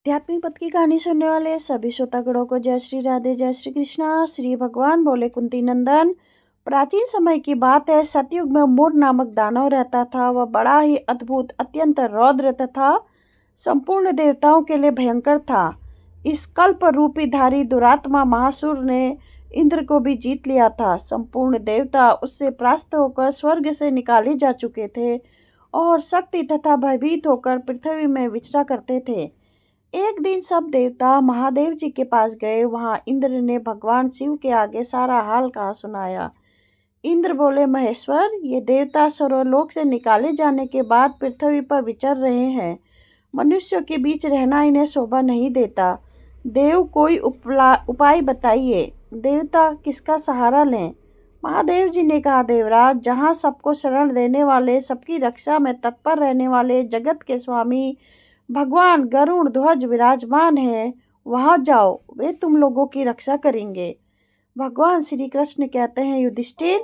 आध्यात्मिक पथ की कहानी सुनने वाले सभी श्रोतागणों को जय श्री राधे, जय श्री कृष्णा। श्री भगवान बोले, कुंती नंदन, प्राचीन समय की बात है। सतयुग में मूर नामक दानव रहता था। वह बड़ा ही अद्भुत, अत्यंत रौद्र तथा संपूर्ण देवताओं के लिए भयंकर था। इस कल्प रूपी धारी दुरात्मा महासुर ने इंद्र को भी जीत लिया था। संपूर्ण देवता उससे परास्त होकर स्वर्ग से निकाले जा चुके थे और शक्ति तथा भयभीत होकर पृथ्वी में विचरा करते थे। एक दिन सब देवता महादेव जी के पास गए। वहां इंद्र ने भगवान शिव के आगे सारा हाल कहा सुनाया। इंद्र बोले, महेश्वर, ये देवता सर्वलोक से निकाले जाने के बाद पृथ्वी पर विचर रहे हैं। मनुष्यों के बीच रहना इन्हें शोभा नहीं देता। देव, कोई उपाय बताइए। देवता किसका सहारा लें? महादेव जी ने कहा, देवराज, जहाँ सबको शरण देने वाले, सबकी रक्षा में तत्पर रहने वाले जगत के स्वामी भगवान गरुड़ ध्वज विराजमान है, वहां जाओ, वे तुम लोगों की रक्षा करेंगे। भगवान श्री कृष्ण कहते हैं, युधिष्ठिर,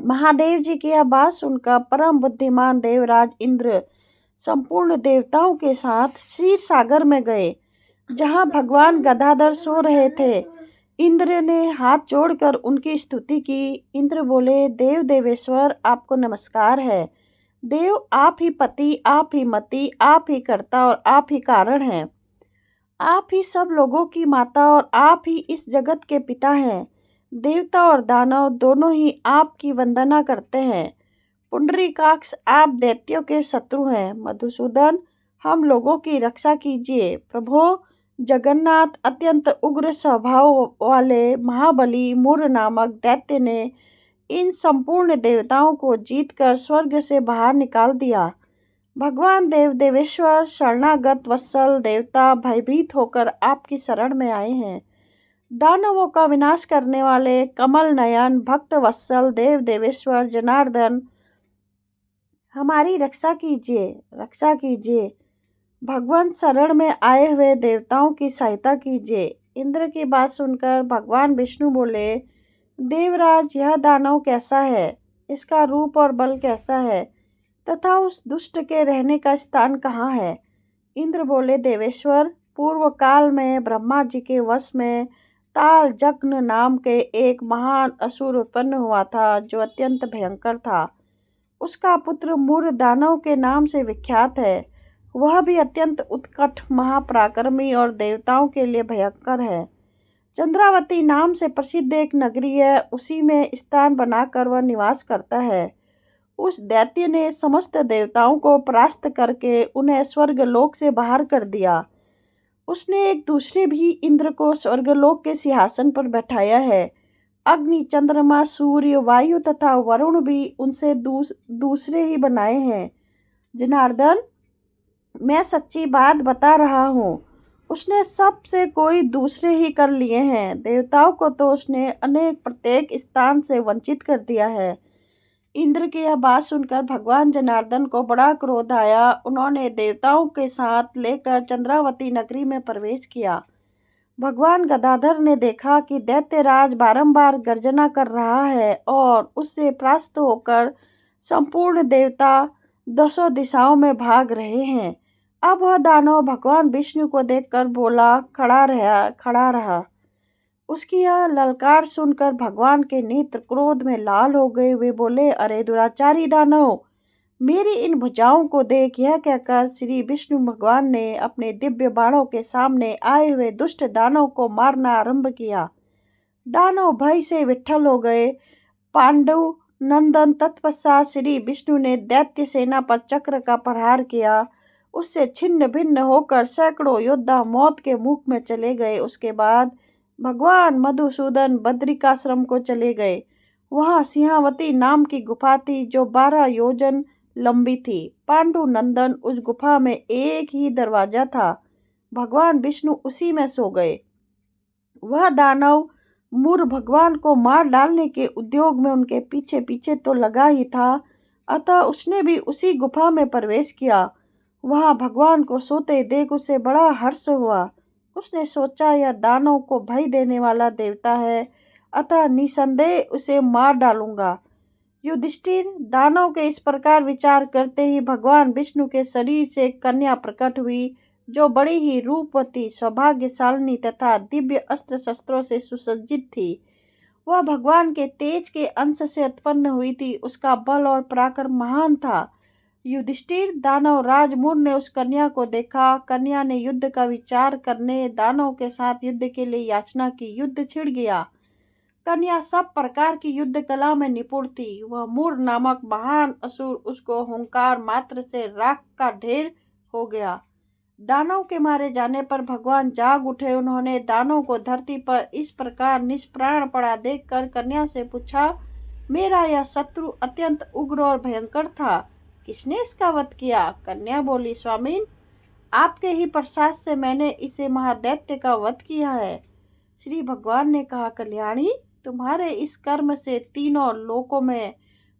महादेव जी की यह बात सुनकर परम बुद्धिमान देवराज इंद्र संपूर्ण देवताओं के साथ क्षीर सागर में गए, जहां भगवान गदाधर सो रहे थे। इंद्र ने हाथ जोड़कर उनकी स्तुति की। इंद्र बोले, देव देवेश्वर, आपको नमस्कार है। देव, आप ही पति, आप ही मति, आप ही कर्ता और आप ही कारण हैं। आप ही सब लोगों की माता और आप ही इस जगत के पिता हैं। देवता और दानव दोनों ही आपकी वंदना करते हैं। पुंडरीकाक्ष, आप दैत्यों के शत्रु हैं। मधुसूदन, हम लोगों की रक्षा कीजिए। प्रभो जगन्नाथ, अत्यंत उग्र स्वभाव वाले महाबली मूर नामक दैत्य ने इन संपूर्ण देवताओं को जीतकर स्वर्ग से बाहर निकाल दिया। भगवान देव देवेश्वर, शरणागत वत्सल देवता भयभीत होकर आपकी शरण में आए हैं। दानवों का विनाश करने वाले कमल नयन भक्त वत्सल देव देवेश्वर जनार्दन, हमारी रक्षा कीजिए, रक्षा कीजिए। भगवान शरण में आए हुए देवताओं की सहायता कीजिए। इंद्र की बात सुनकर भगवान विष्णु बोले, देवराज, यह दानव कैसा है? इसका रूप और बल कैसा है तथा उस दुष्ट के रहने का स्थान कहाँ है? इंद्र बोले, देवेश्वर, पूर्व काल में ब्रह्मा जी के वश में ताल जग्न नाम के एक महान असुर उत्पन्न हुआ था, जो अत्यंत भयंकर था। उसका पुत्र मूर दानव के नाम से विख्यात है। वह भी अत्यंत उत्कट, महापराक्रमी और देवताओं के लिए भयंकर है। चंद्रावती नाम से प्रसिद्ध एक नगरी है, उसी में स्थान बनाकर वह निवास करता है। उस दैत्य ने समस्त देवताओं को परास्त करके उन्हें स्वर्गलोक से बाहर कर दिया। उसने एक दूसरे भी इंद्र को स्वर्गलोक के सिंहासन पर बैठाया है। अग्नि, चंद्रमा, सूर्य, वायु तथा वरुण भी उनसे दूसरे ही बनाए हैं। जनार्दन, मैं सच्ची बात बता रहा हूँ। उसने सबसे कोई दूसरे ही कर लिए हैं। देवताओं को तो उसने अनेक प्रत्येक स्थान से वंचित कर दिया है। इंद्र की यह बात सुनकर भगवान जनार्दन को बड़ा क्रोध आया। उन्होंने देवताओं के साथ लेकर चंद्रावती नगरी में प्रवेश किया। भगवान गदाधर ने देखा कि दैत्यराज बारंबार गर्जना कर रहा है और उससे परास्त होकर संपूर्ण देवता दसों दिशाओं में भाग रहे हैं। अब वह दानव भगवान विष्णु को देखकर बोला, खड़ा रहा। उसकी यह ललकार सुनकर भगवान के नेत्र क्रोध में लाल हो गए। वे बोले, अरे दुराचारी दानव, मेरी इन भुजाओं को देख। यह कहकर श्री विष्णु भगवान ने अपने दिव्य बाणों के सामने आए हुए दुष्ट दानव को मारना आरंभ किया। दानव भय से विट्ठल हो गए। पांडु नंदन तत्पश्चात श्री विष्णु ने दैत्य सेना पर चक्र का प्रहार किया। उससे छिन्न भिन्न होकर सैकड़ों योद्धा मौत के मुख में चले गए। उसके बाद भगवान मधुसूदन बद्रिकाश्रम को चले गए। वहां सिंहावती नाम की गुफा थी, जो 12 योजन लंबी थी। पांडु नंदन, उस गुफा में एक ही दरवाजा था। भगवान विष्णु उसी में सो गए। वह दानव मूर भगवान को मार डालने के उद्योग में उनके पीछे पीछे तो लगा ही था, अतः उसने भी उसी गुफा में प्रवेश किया। वहां भगवान को सोते देख उसे बड़ा हर्ष हुआ। उसने सोचा, यह दानव को भय देने वाला देवता है, अतः निसंदेह उसे मार डालूंगा। युधिष्ठिर, दानव के इस प्रकार विचार करते ही भगवान विष्णु के शरीर से कन्या प्रकट हुई। जो बड़ी ही रूपवती, सौभाग्यशालिनी तथा दिव्य अस्त्र शस्त्रों से सुसज्जित थी। वह भगवान के तेज के अंश से उत्पन्न हुई थी। उसका बल और पराक्रम महान था। युधिष्ठिर, दानव राज मुर ने उस कन्या को देखा। कन्या ने युद्ध का विचार करने दानव के साथ युद्ध के लिए याचना की। युद्ध छिड़ गया। कन्या सब प्रकार की युद्ध कला में निपुण थी। वह मुर नामक महान असुर उसको हुंकार मात्र से राख का ढेर हो गया। दानव के मारे जाने पर भगवान जाग उठे। उन्होंने दानव को धरती पर इस प्रकार निष्प्राण पड़ा देखकर कन्या से पूछा, मेरा यह शत्रु अत्यंत उग्र और भयंकर था, किसने इसका वध किया? कन्या बोली, स्वामीन, आपके ही प्रसाद से मैंने इसे महादैत्य का वध किया है। श्री भगवान ने कहा, कल्याणी, तुम्हारे इस कर्म से तीनों लोकों में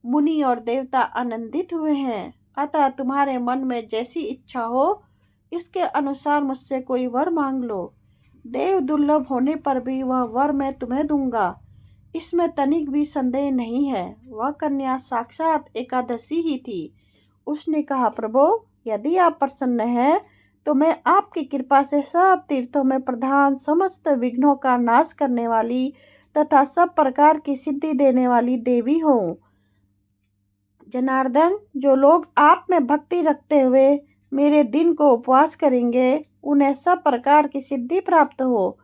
मुनि और देवता आनंदित हुए हैं। अतः तुम्हारे मन में जैसी इच्छा हो इसके अनुसार मुझसे कोई वर मांग लो। देव दुर्लभ होने पर भी वह वर मैं तुम्हें दूंगा, इसमें तनिक भी संदेह नहीं है। वह कन्या साक्षात एकादशी ही थी। उसने कहा, प्रभु, यदि आप प्रसन्न हैं तो मैं आपकी कृपा से सब तीर्थों में प्रधान, समस्त विघ्नों का नाश करने वाली तथा सब प्रकार की सिद्धि देने वाली देवी हूँ। जनार्दन, जो लोग आप में भक्ति रखते हुए मेरे दिन को उपवास करेंगे, उन्हें सब प्रकार की सिद्धि प्राप्त हो।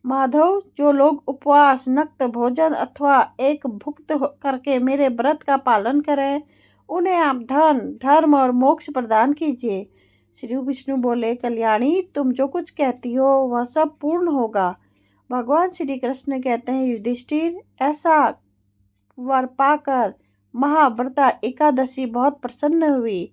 माधव, जो लोग उपवास, नक्त भोजन अथवा एक भुक्त करके मेरे व्रत का पालन करें, उन्हें आप धन, धर्म और मोक्ष प्रदान कीजिए। श्री विष्णु बोले, कल्याणी, तुम जो कुछ कहती हो वह सब पूर्ण होगा। भगवान श्री कृष्ण कहते हैं, युधिष्ठिर, ऐसा वर पाकर महाव्रता एकादशी बहुत प्रसन्न हुई।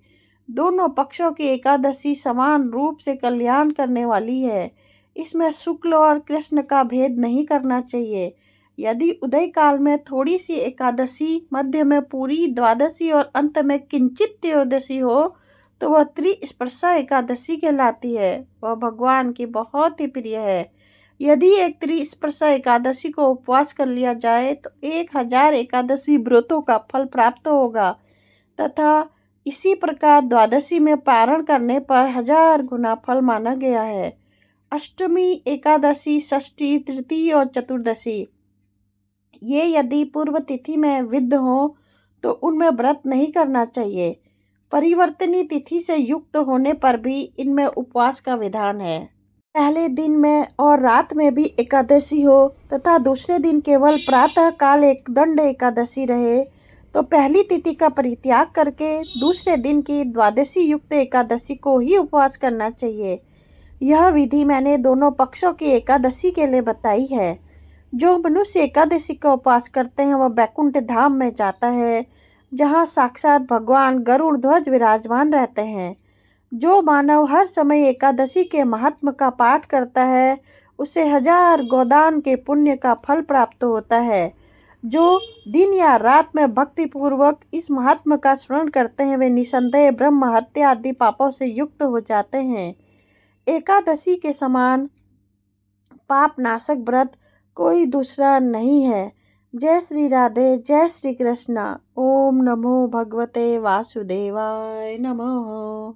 दोनों पक्षों की एकादशी समान रूप से कल्याण करने वाली है। इसमें शुक्ल और कृष्ण का भेद नहीं करना चाहिए। यदि उदय काल में थोड़ी सी एकादशी, मध्य में पूरी द्वादशी और अंत में किंचित त्रयोदशी हो तो वह त्रिस्पर्शा एकादशी कहलाती है। वह भगवान की बहुत ही प्रिय है। यदि एक त्रिस्पर्शा एकादशी को उपवास कर लिया जाए तो 1000 एकादशी व्रतों का फल प्राप्त होगा तथा इसी प्रकार द्वादशी में पारण करने पर 1000 गुना फल माना गया है। अष्टमी, एकादशी, षष्ठी, तृतीय और चतुर्दशी ये यदि पूर्व तिथि में विद्ध हो तो उनमें व्रत नहीं करना चाहिए। परिवर्तनी तिथि से युक्त होने पर भी इनमें उपवास का विधान है। पहले दिन में और रात में भी एकादशी हो तथा दूसरे दिन केवल प्रातः काल एक दंड एकादशी रहे तो पहली तिथि का परित्याग करके दूसरे दिन की द्वादशी युक्त एकादशी को ही उपवास करना चाहिए। यह विधि मैंने दोनों पक्षों की एकादशी के लिए बताई है। जो मनुष्य एकादशी का उपवास करते हैं वह बैकुंठ धाम में जाता है, जहाँ साक्षात भगवान गरुड़ ध्वज विराजमान रहते हैं। जो मानव हर समय एकादशी के महात्म का पाठ करता है उसे 1000 गोदान के पुण्य का फल प्राप्त होता है। जो दिन या रात में भक्ति पूर्वक इस महात्म का स्मरण करते हैं वे निसंदेह ब्रह्म हत्या आदि पापों से युक्त हो जाते हैं। एकादशी के समान पाप नाशक व्रत कोई दूसरा नहीं है। जय श्री राधे, जय श्री कृष्णा। ओम नमो भगवते वासुदेवाय नमः।